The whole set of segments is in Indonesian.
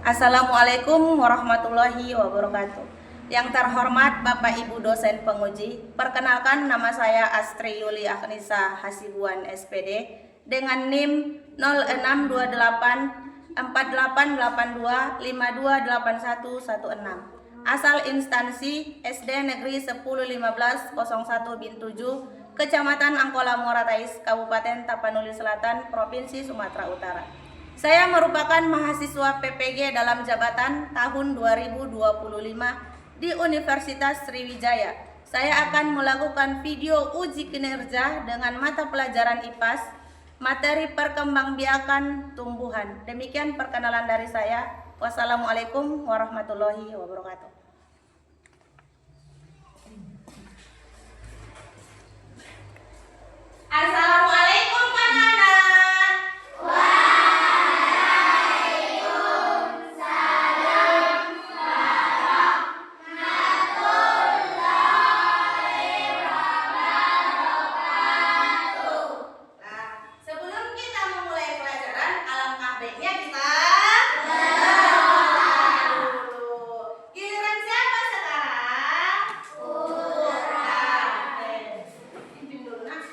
Assalamualaikum warahmatullahi wabarakatuh. Yang terhormat Bapak Ibu dosen penguji, perkenalkan nama saya Astri Yuli Aghnisa Hasibuan SPD dengan NIM 0628 4882 528116. Asal instansi SD Negeri 1015 01 bin 7, Kecamatan Angkola Moratais, Kabupaten Tapanuli Selatan, Provinsi Sumatera Utara. Saya merupakan mahasiswa PPG dalam jabatan tahun 2025 di Universitas Sriwijaya. Saya akan melakukan video uji kinerja dengan mata pelajaran IPAS, materi perkembangbiakan tumbuhan. Demikian perkenalan dari saya. Wassalamualaikum warahmatullahi wabarakatuh. Assalamualaikum anak-anak. Sebelum kita memulai pelajaran, alangkah baiknya kita berdoa dulu. Giliran siapa sekarang? Putra. Izin dulu nak.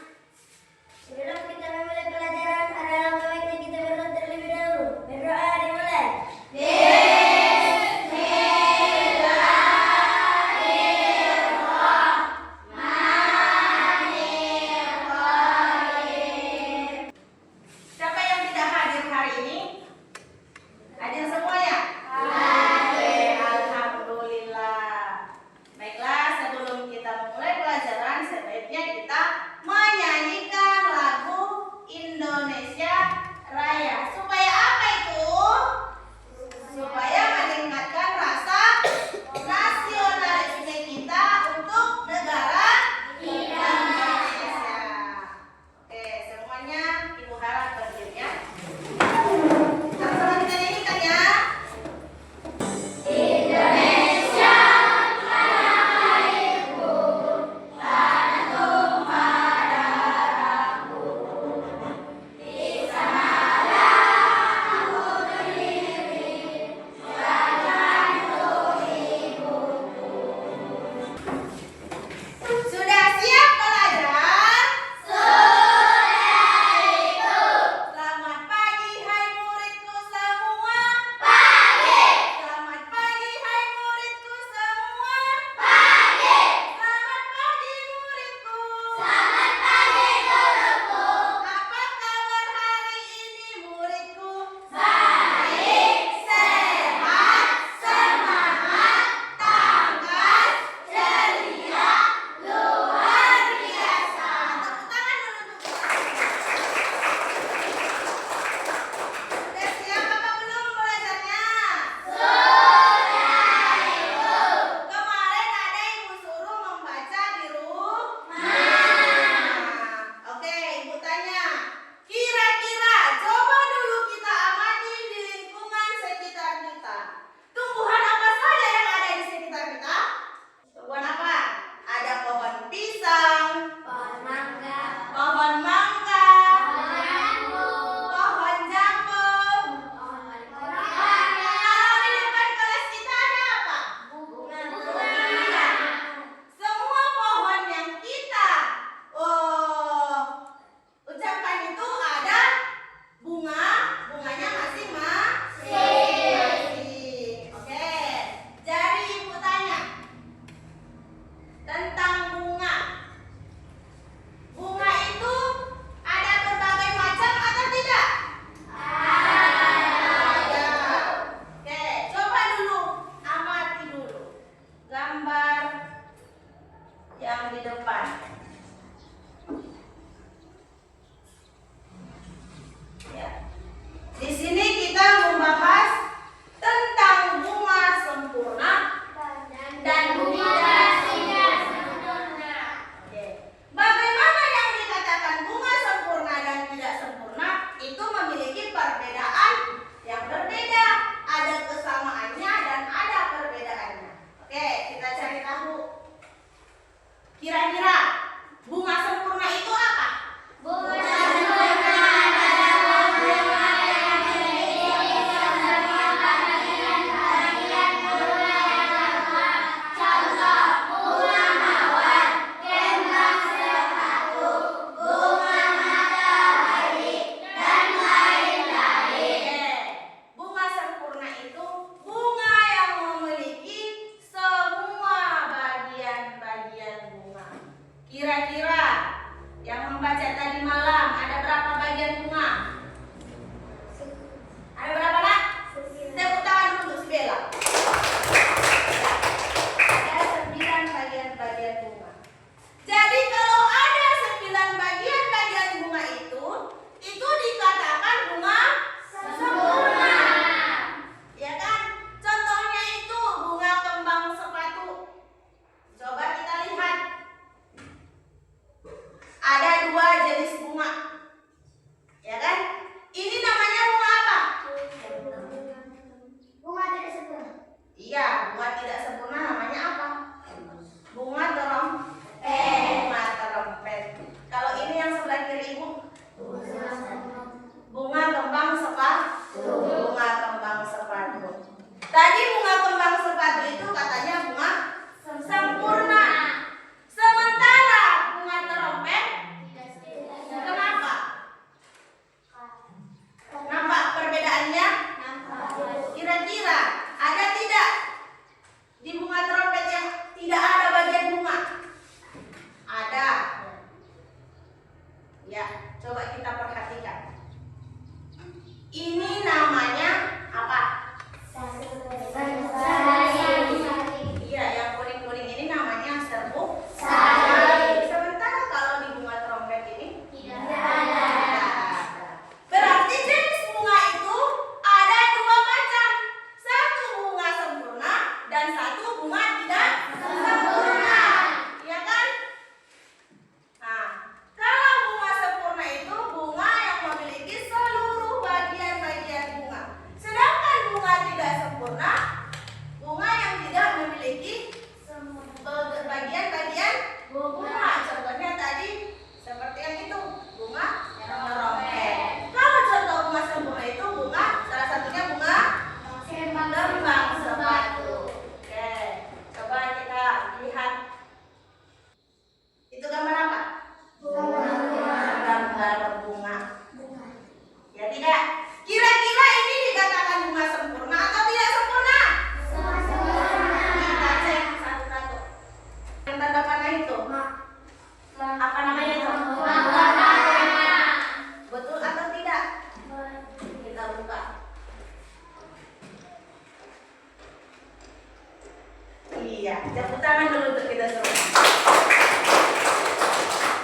Iya, tepuk tangan dulu untuk kita semua.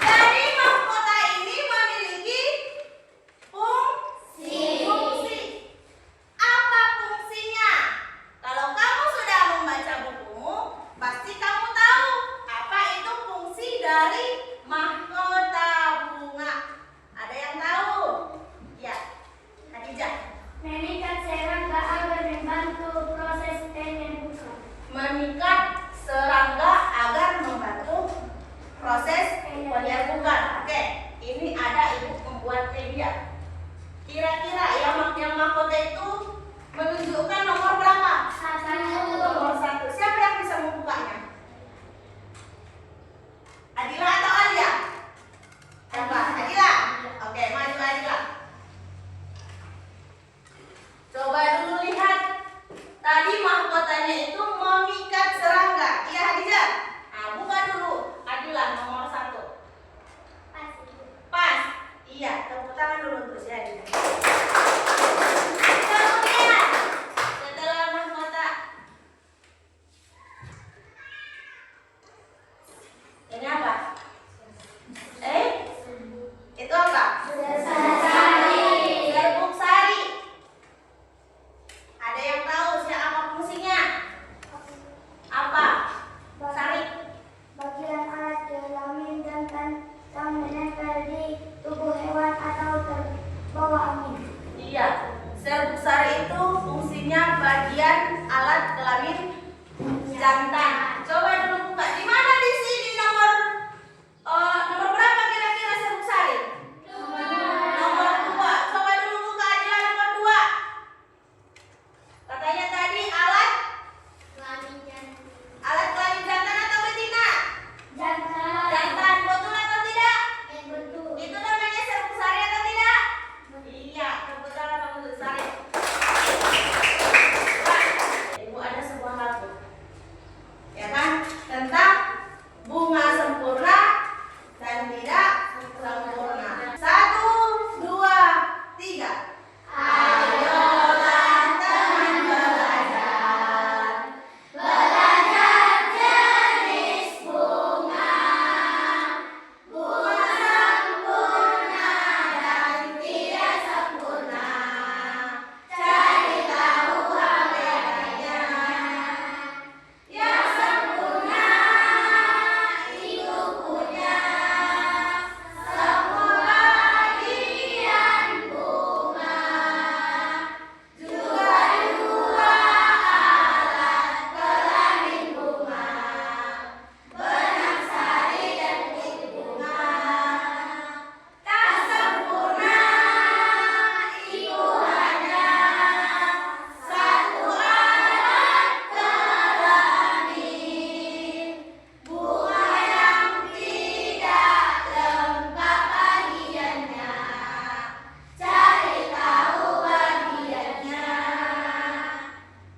Jadi mahkota ini memiliki fungsi. Apa fungsinya? Kalau kamu sudah membaca bukumu, pasti kamu tahu apa itu fungsi dari mahkota bunga. Ada yang tahu? Ya, Khadijah. Memikat serangga agar membantu proses penyembuhan. Memikat serangga agar membantu proses penyembuhan. Oke, ini ada ibu membuat media. Kira-kira yang mahkota itu menunjukkan nomor berapa? Nomor 1. Siapa yang bisa membukanya? Adila atau Alia? Coba, Adila. Oke, maju Adila. Coba dulu lihat. Tadi mahkotanya itu memikat serangga. Iya, Hadijah? Nah, buka dulu. Adila, nomor 1. Pas. Iya, tepuk tangan dulu untuk si Hadijah. Kemudian, setelah mahkota, ini apa? Itu apa? Serbuk sari. Ada yang tahu apa fungsinya? Apa? Sari. Bagian alat kelamin jantan yang menempel di tubuh hewan atau terbawa angin. Iya, serbuk sari itu fungsinya bagian alat kelamin jantan. Coba dulu buka. Di mana di sini nomor berapa kira-kira serbuk sari? Nomor 2. Coba dulu buka Adila nomor 2. Katanya tadi alat kelamin jantan atau betina? Jantan, betul atau tidak? Itu namanya serbuk sari atau tidak? Iya, tepuk tangan untuk sari. Pak, Ibu ada sebuah lagu, ya kan? Tentang bunga sempurna dan tidak sempurna. 1, 2, 3. Ayolah teman belajar, belajar jenis bunga, bunga sempurna dan tidak sempurna. Cari tahu bedanya. Yang sempurna itu punya semua bagian bunga, juga dua alat kelamin bunga, benang sari dan kulit bunga. Tak sempurna itu hanya satu alat kelamin, bunga yang tidak lengkap bagiannya. Cari tahu bagiannya.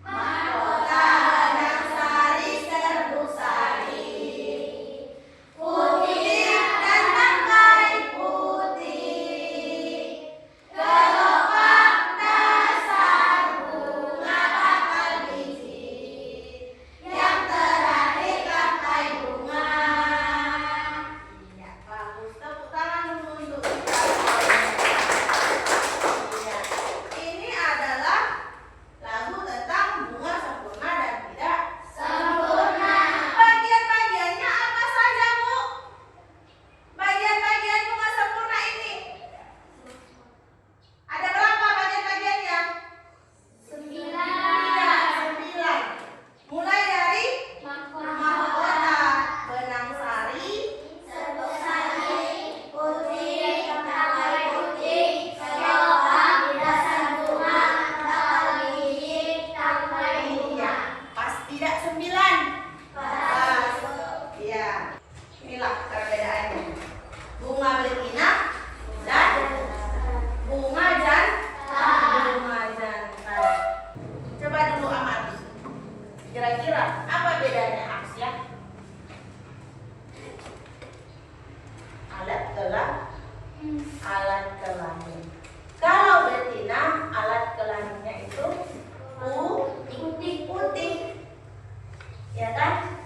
Mahkota benang sari, serbuk sari, putih dan tangkai putih, kelopak dasar bunga bakal biji, yang terakhir tangkai bunga. Iya, bagus. Tepuk tangan dulu untuk kita. Iya. Ini adalah lagu tentang bunga sempurna dan tidak sempurna. Bagian-bagiannya apa saja, Bu? Bagian-bagian bunga sempurna ini ada berapa bagian-bagiannya? 9. Iya, 9. Mulai dari mahkota, benang sari, Serbuk sari, putih, tangkai putih, kelopak dasar bunga, bakal biji, tangkai bunga. pas tidak 9. Pas. Iya. Inilah perbedaannya. Bunga betina dan bunga jantan. Coba dulu amati. Kira-kira apa bedanya Aksya? Alat kelamin. Kalau betina, alat kelaminnya itu putih, ya kan?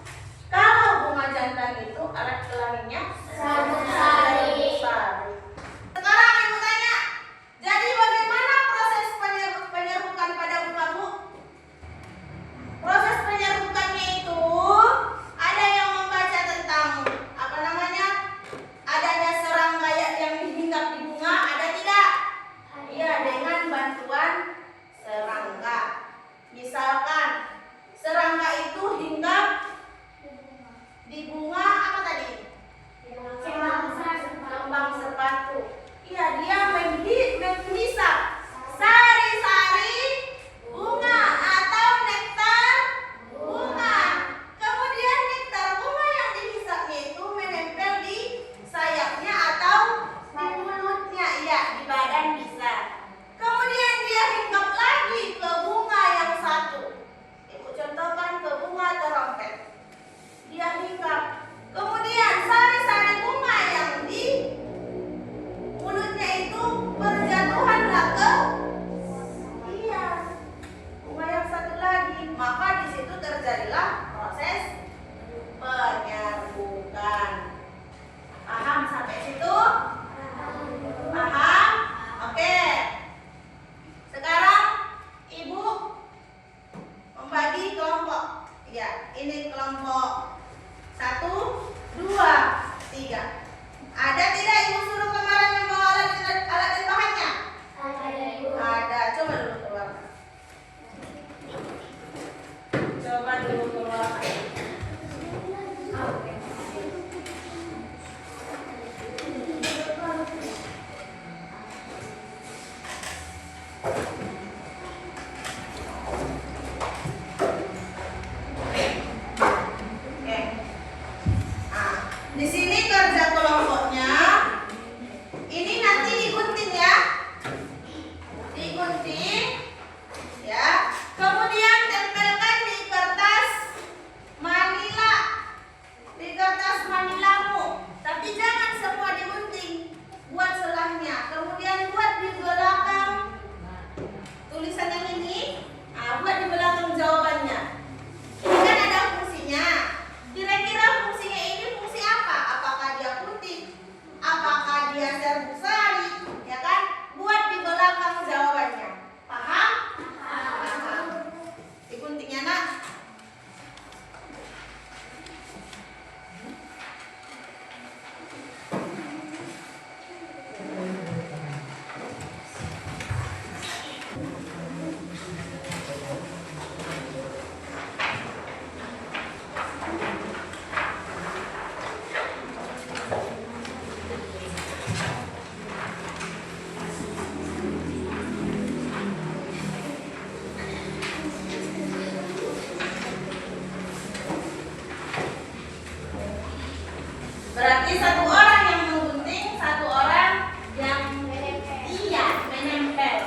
Berarti satu orang yang menggunting, satu orang yang menempel.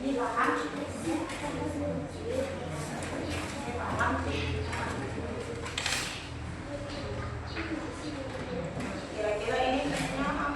Ini paham? Kira-kira ini tesnya apa?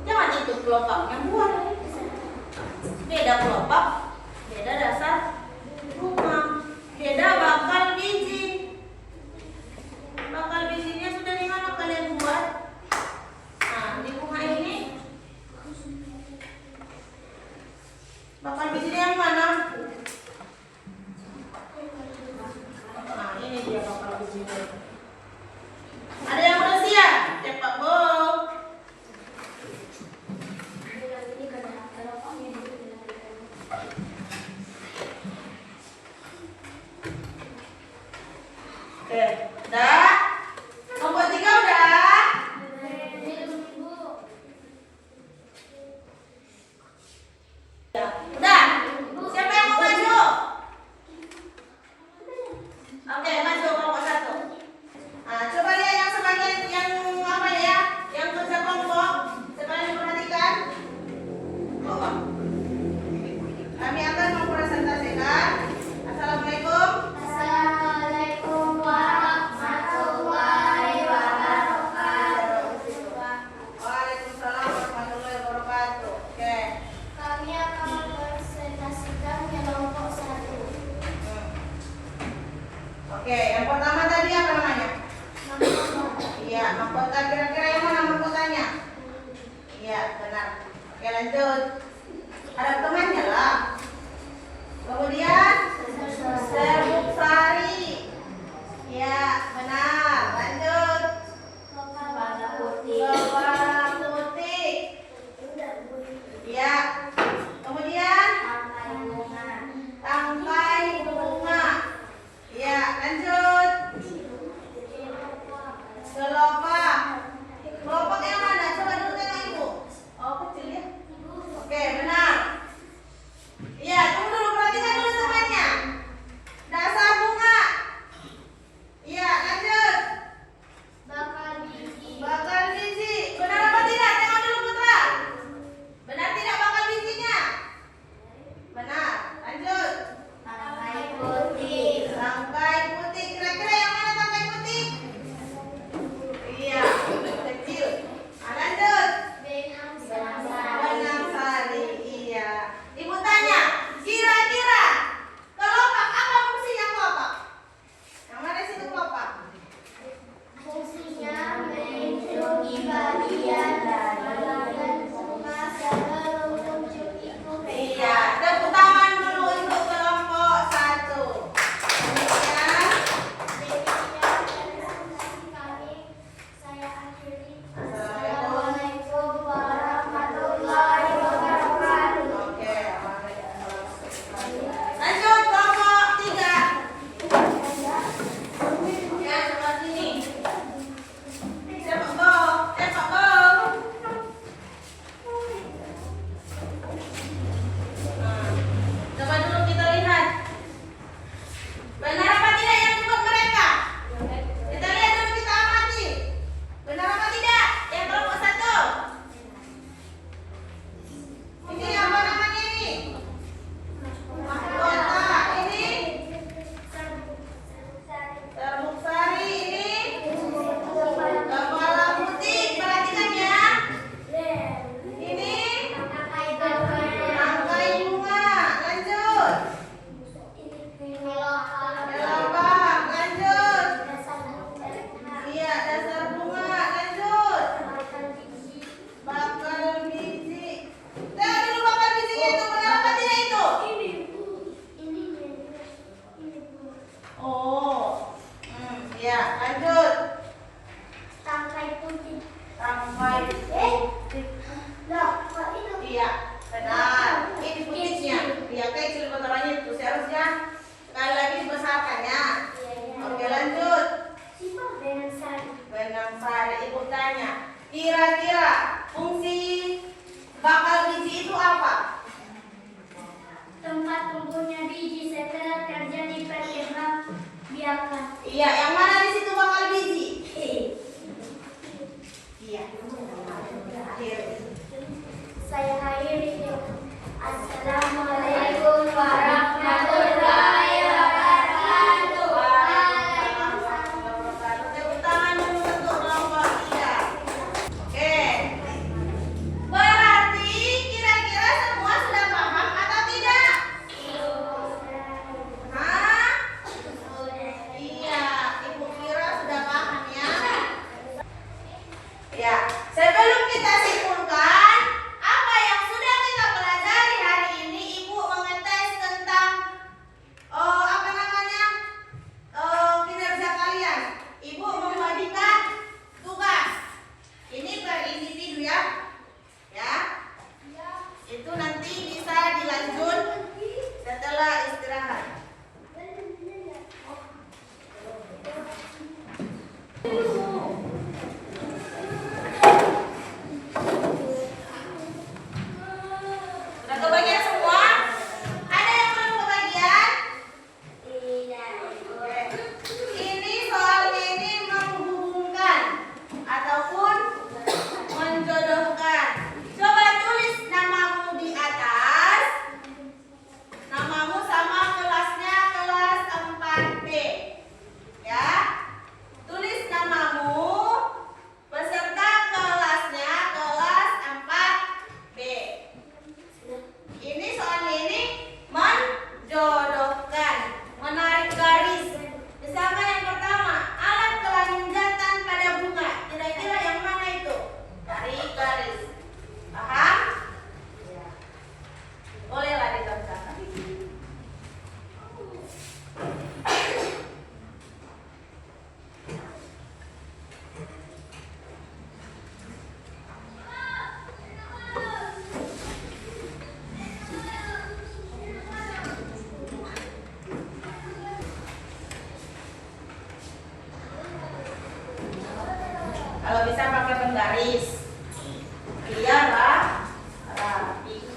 Jangan itu kelopaknya buat. Beda kelopak, beda dasar bunga, beda bakal biji. Bakal bijinya sudah di mana kalian buat? Nah, di bunga ini bakal bijinya yang mana? Nah, ini dia bakal bijinya. Ada yang udah siap? Cepat, Bu. Oke, udah? Nomor 3 udah? Udah? Siapa yang mau maju? Oke, maju kelompok 1. Nah, coba lihat yang sebagian yang apa ya? Yang kerja kelompok. Sekalian diperhatikan. Oh. Kami akan mempresentasikan. Assalamualaikum. Assalamualaikum warahmatullahi wabarakatuh. Waalaikumsalam warahmatullahi wabarakatuh. Oke. Kami akan mempresentasikan kelompok 1. Oke, yang pertama tadi apa namanya? Iya, mahkota. Kira-kira yang mana mahkotanya? Iya, benar. Oke, lanjut. Ada temannya lah. Kemudian serbuk sari. Iya, benar. Lanjut. Kepala putih. Iya. Kemudian tangkai bunga. Iya, lanjut. Kelopak. Kelopak yang mana? Coba dulu tengok Ibu. Oh, kecil ya. Oke, benar. Iya, tunggu dulu, perhatikan dulu temannya. Dasar bunga. Iya, lanjut. Ibu tanya, kira-kira fungsi bakal biji itu apa? Tempat tumbuhnya biji setelah terjadi perkembangbiakan. Iya, yang mana di situ bakal biji? Iya. Saya akhiri. Assalamualaikum warahmatullahi wabarakatuh. Tepuk tangan dulu untuk kelompok 3. Oke. Berarti kira-kira semua sudah paham atau tidak? Hah? Iya, Ibu kira sudah paham ya. Ya, sebelum kita simpulkan apa yang sudah kita pelajari hari ini, Ibu mengetes tentang kinerja kalian. Ibu membagikan tugas. Ini per individu ya. Ya. Itu nanti bisa dilanjut setelah istirahat. Sudah kebagian semua? Ada yang belum kebagian? Ini soalnya ini menghubungkan ataupun menjodohkan. Coba tulis namamu di atas. Namamu sama kelasnya kelas 4B. Ya. Tulis namamu beserta kelasnya kelas 4B. Ini soalnya ini menjodohkan, menarik garis. Misalkan yang pertama, alat kelamin jantan pada bunga. Kira-kira yang mana itu? Tarik garis. Paham? Ya. Bolehlah dicontohkan. Kalau bisa pakai penggaris, biar rapi.